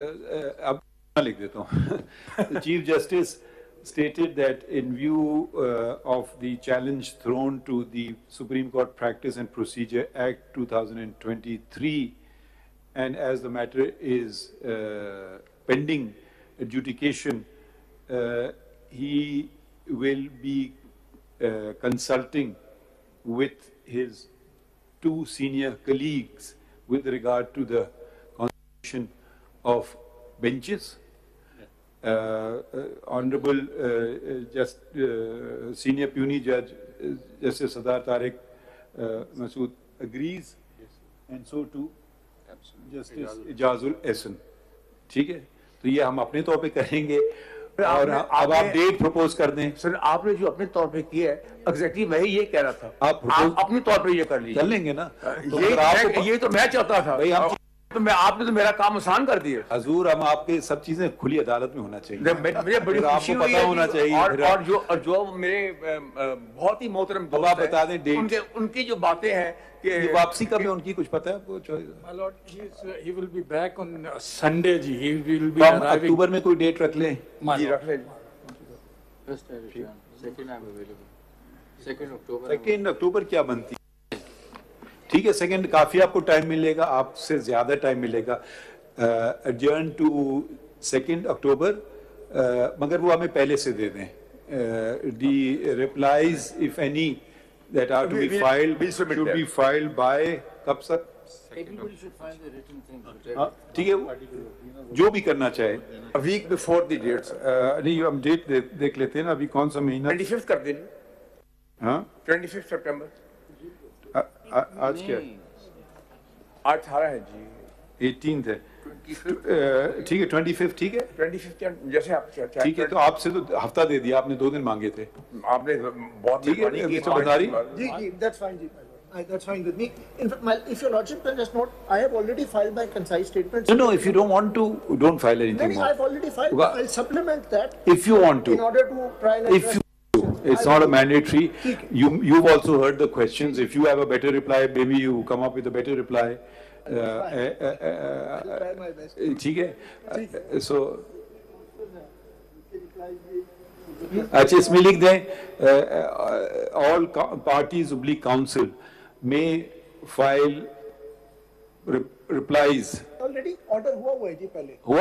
अब लिख देता हूँ. The Chief Justice stated that in view of the challenge thrown to the Supreme Court Practice and Procedure Act 2023, and as the matter is pending adjudication, he will be consulting with his two senior colleagues with regard to the constitution of benches. Honorable Senior Puny Judge Justice Sadar Tariq Masood agrees, and so too Justice Ijazul Ehsan. ठीक है, तो ये हम अपने तौर पे करेंगे और अब आप डेट प्रपोज कर दें. सर आपने जो अपने तौर पे किया है एग्जैक्टली मैं ही ये कह रहा था, आप अपने तौर पे ये कर लीजिए. कर लेंगे ना, ये तो मैं चाहता था भाई. हम तो मैं आपने तो मेरा काम आसान कर दिया. हजूर हम आपके सब चीजें खुली अदालत में होना चाहिए. मुझे बड़ी खुशी हुई पता होना चाहिए. और जो मेरे बहुत ही मोहतरम दोस्त आप बता दें डेट. उनकी जो बातें हैं कि वापसी कब है उनकी कुछ पता है आपको? My lord, he will be back on Sunday ji. He will be arriving. अक्टूबर में कोई डेट रख लें. जी रख लें. Second I'm available. 2 अक्टूबर क्या बनती है? ठीक है, सेकंड काफी आपको टाइम मिलेगा, आपसे ज्यादा टाइम मिलेगा. adjourn to 2 अक्टूबर, मगर वो हमें पहले से दे दें. The replies if any that are to be filed should be filed by कब sir? Everybody should find the written thing. ठीक है, जो भी करना चाहे. A week before the dates. नहीं, हम डेट देख लेते हैं ना, अभी कौन सा महीना. 25 कर देंगे. हाँ, 25 सितंबर. आज क्या? आज 18 है जी. 18th है. ठीक है, 25 ठीक है. 25 जैसे आप ठीक है, तो आपसे तो हफ्ता दे दिया आपने, 2 दिन मांगे थे. आपने बहुत ठीक है, मिस्टर भंडारी. जी, that's fine जी. That's fine with me. In fact, if your lordship can just note, I have already filed my concise statements. No, if you don't want to, don't file anything more. I've already filed. I'll supplement that. If you want to. In order to try and if you it's not a mandatory. You've also heard the questions. If you have a better reply, maybe you come up with a better reply. ठीक है, so अच्छा इसमें लिख दें, all parties oblique counsel may file replies. Already order हुआ है जी पहले.